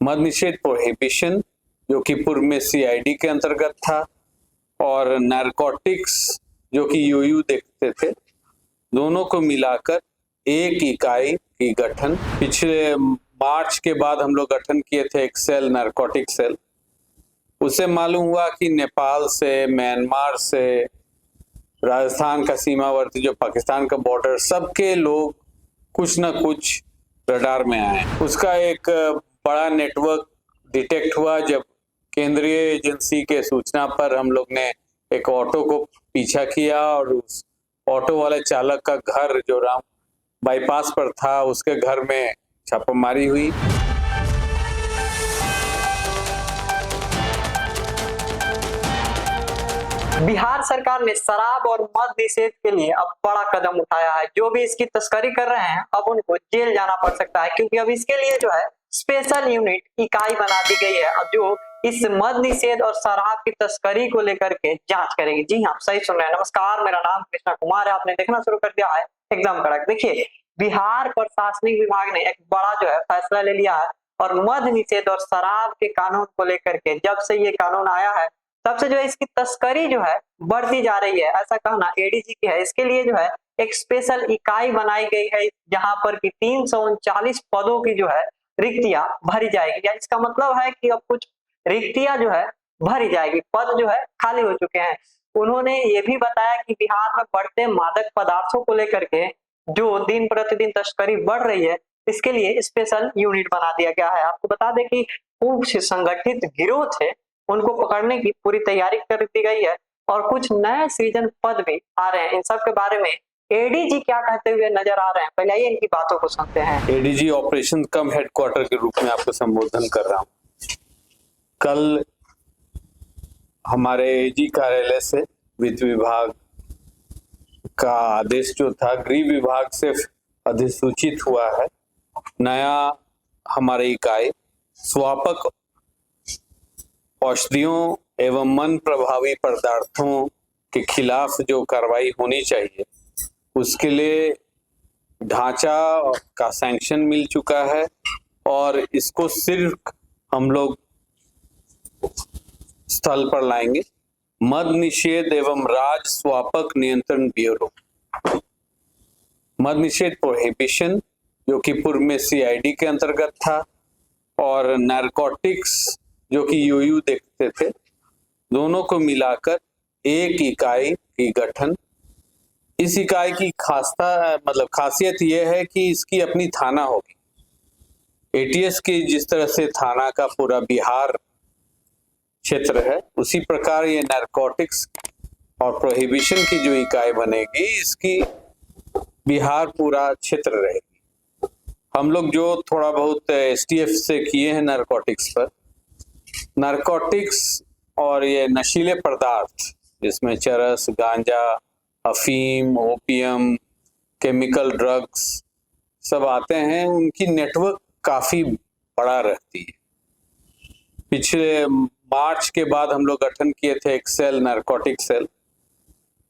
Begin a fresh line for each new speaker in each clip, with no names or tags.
मद निषेध प्रोहिबिशन जो कि पूर्व में सीआईडी के अंतर्गत था, और नारकोटिक्स जो कि यूयू देखते थे, दोनों को मिलाकर एक इकाई की गठन पिछले मार्च के बाद हम लोग गठन किए थे, एक सेल, नारकोटिक सेल। उसे मालूम हुआ कि नेपाल से, म्यांमार से, राजस्थान का सीमावर्ती जो पाकिस्तान का बॉर्डर, सबके लोग कुछ न कुछ रडार में आए। उसका एक बड़ा नेटवर्क डिटेक्ट हुआ जब केंद्रीय एजेंसी के सूचना पर हम लोग ने एक ऑटो को पीछा किया और उस ऑटो वाले चालक का घर जो राम बाईपास पर था, उसके घर में छापामारी हुई।
बिहार सरकार ने शराब और मद निषेध के लिए अब बड़ा कदम उठाया है। जो भी इसकी तस्करी कर रहे हैं अब उनको जेल जाना पड़ सकता है, क्योंकि अब इसके लिए जो है स्पेशल यूनिट इकाई बना दी गई है, अब जो इस मद निषेध और शराब की तस्करी को लेकर के जांच करेगी। जी हाँ, सही सुन रहे हैं। नमस्कार, मेरा नाम कृष्णा कुमार है। आपने देखना शुरू कर दिया है एकदम कड़क। देखिए, बिहार प्रशासनिक विभाग ने एक बड़ा जो है फैसला ले लिया है, और मद निषेध और शराब के कानून को लेकर के जब से ये कानून आया है तब से जो है इसकी तस्करी जो है बढ़ती जा रही है, ऐसा कहना एडीजी की है। इसके लिए जो है एक स्पेशल इकाई बनाई गई है, जहां पर कि 339 पदों की जो है रिक्तियां भरी जाएगी। इसका मतलब है कि अब कुछ रिक्तियां जो है भरी जाएगी, पद जो है खाली हो चुके हैं। उन्होंने ये भी बताया कि बिहार में बढ़ते मादक पदार्थों को लेकर के जो दिन प्रतिदिन तस्करी बढ़ रही है, इसके लिए स्पेशल यूनिट बना दिया गया है। आपको बता दें कि कुछ संगठित गिरोह थे, उनको पकड़ने की पूरी तैयारी कर दी गई है, और कुछ नए सृजन पद भी आ रहे हैं। इन सब के बारे में एडीजी क्या कहते हुए नजर आ रहे हैं, पहले आइए इनकी बातों को सुनते हैं।
एडीजी ऑपरेशन कम हेडक्वार्टर के रूप में आपको संबोधन कर रहा हूं। कल हमारे एजी कार्यालय से वित्त विभाग का आदेश जो था, गृह विभाग से अधिसूचित हुआ है, नया हमारी इकाई स्वापक औषधियों एवं मन प्रभावी पदार्थों के खिलाफ जो कार्रवाई होनी चाहिए, उसके लिए ढांचा का सैंक्शन मिल चुका है, और इसको सिर्फ हम लोग स्थल पर लाएंगे। मद निषेध एवं राज्य स्वापक नियंत्रण ब्यूरो, मद निषेध प्रोहिबिशन जो कि पूर्व में सीआईडी के अंतर्गत था, और नारकोटिक्स जो कि यूयू देखते थे, दोनों को मिलाकर एक इकाई की गठन। इस इकाई की खासियत यह है कि इसकी अपनी थाना होगी। एटीएस की जिस तरह से थाना का पूरा बिहार क्षेत्र है, उसी प्रकार ये नारकोटिक्स और प्रोहिबिशन की जो इकाई बनेगी, इसकी बिहार पूरा क्षेत्र रहेगी। हम लोग जो थोड़ा बहुत एसटीएफ से किए हैं नारकोटिक्स पर, नारकोटिक्स और ये नशीले पदार्थ जिसमें चरस, गांजा, अफीम, ओपियम, केमिकल ड्रग्स सब आते हैं, उनकी नेटवर्क काफी बड़ा रहती है। पिछले मार्च के बाद हम लोग गठन किए थे एक सेल, नारकोटिक सेल।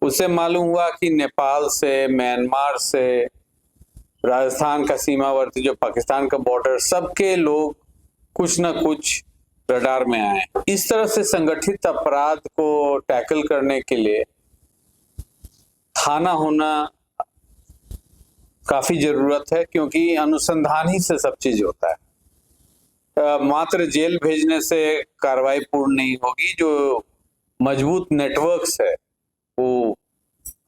उसे मालूम हुआ कि नेपाल से, म्यांमार से, राजस्थान का सीमावर्ती जो पाकिस्तान का बॉर्डर, सबके लोग कुछ न कुछ रडार में आए। इस तरह से संगठित अपराध को टैकल करने के लिए थाना होना काफी जरूरत है, क्योंकि अनुसंधान ही से सब चीज होता है। मात्र जेल भेजने से कार्रवाई पूर्ण नहीं होगी। जो मजबूत नेटवर्क्स है, वो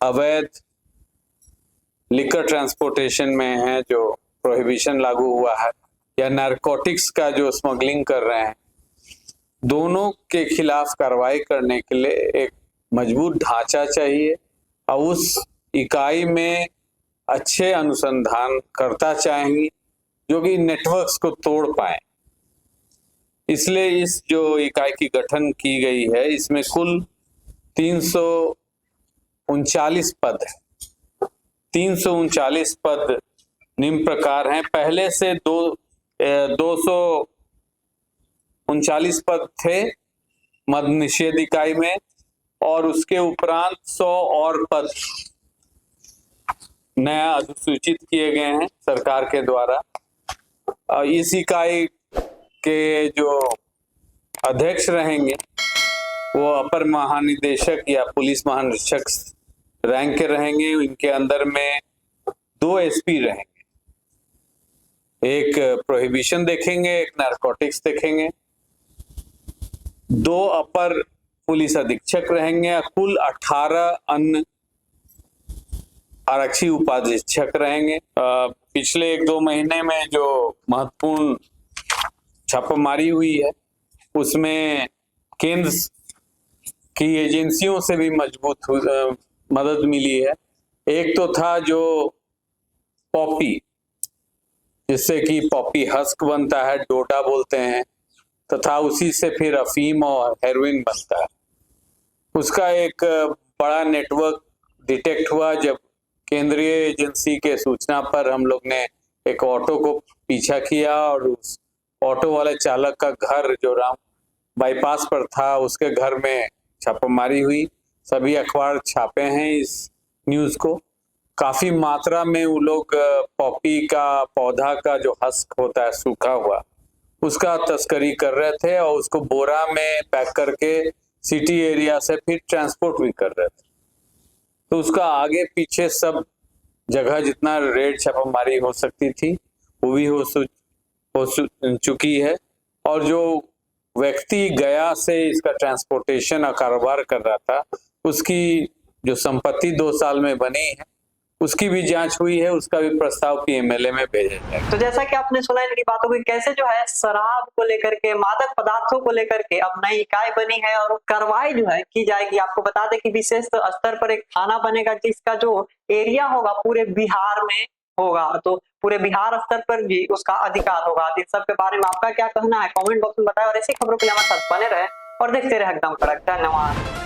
अवैध लिकर ट्रांसपोर्टेशन में है, जो प्रोहिबिशन लागू हुआ है, या नारकोटिक्स का जो स्मगलिंग कर रहे हैं, दोनों के खिलाफ कार्रवाई करने के लिए एक मजबूत ढांचा चाहिए, और उस इकाई में अच्छे अनुसंधानकर्ता चाहिए जो कि नेटवर्क्स को तोड़ पाए। इसलिए इस जो इकाई की गठन की गई है, इसमें कुल 339 पद है। 339 पद निम्न प्रकार हैं। पहले से 239 पद थे मद निषेध इकाई में, और उसके उपरांत 100 और पद नया अधिसूचित किए गए हैं सरकार के द्वारा। इस इकाई के जो अध्यक्ष रहेंगे वो अपर महानिदेशक या पुलिस महानिरीक्षक रैंक के रहेंगे। इनके अंदर में 2 एसपी रहेंगे, एक प्रोहिबिशन देखेंगे, एक नारकोटिक्स देखेंगे, 2 अपर पुलिस अधीक्षक रहेंगे, कुल 18 अन्य आरक्षी उपाधीक्षक रहेंगे। पिछले 1-2 महीने में जो महत्वपूर्ण छापेमारी हुई है उसमें केंद्र की एजेंसियों से भी मजबूत मदद मिली है। एक तो था जो पॉपी, जिससे कि पॉपी हस्क बनता है, डोडा बोलते हैं, तथा उसी से फिर अफीम और हेरोइन बनता है। उसका एक बड़ा नेटवर्क डिटेक्ट हुआ जब केंद्रीय एजेंसी के सूचना पर हम लोग ने एक ऑटो को पीछा किया और उस ऑटो वाले चालक का घर जो राम बाईपास पर था उसके घर में छापेमारी हुई। सभी अखबार छापे हैं इस न्यूज को। काफी मात्रा में वो लोग पॉपी का पौधा का जो हस्क होता है सूखा हुआ, उसका तस्करी कर रहे थे और उसको बोरा में पैक करके सिटी एरिया से फिर ट्रांसपोर्ट भी कर रहे थे। तो उसका आगे पीछे सब जगह जितना रेड छापेमारी हो सकती थी वो भी हो चुकी है। और जो व्यक्ति गया से इसका ट्रांसपोर्टेशन और कारोबार कर रहा था उसकी जो संपत्ति 2 साल में बनी है उसकी भी जांच हुई है, उसका भी प्रस्ताव पीएमएलए में भेजा जाएगा।
तो जैसा कि आपने सुना इनकी बातों की, कैसे जो है शराब को लेकर के, मादक पदार्थों को लेकर के अब नई इकाई बनी है और कार्रवाई जो है की जाएगी। आपको बता दें कि विशेष स्तर पर एक थाना बनेगा जिसका जो एरिया होगा पूरे बिहार में होगा, तो पूरे बिहार स्तर पर भी उसका अधिकार होगा। इन सब के बारे में आपका क्या कहना है कमेंट बॉक्स में बताएं और ऐसी खबरों के लिए हमारे साथ बने रहे और देखते रहे एकदम कड़क। धन्यवाद।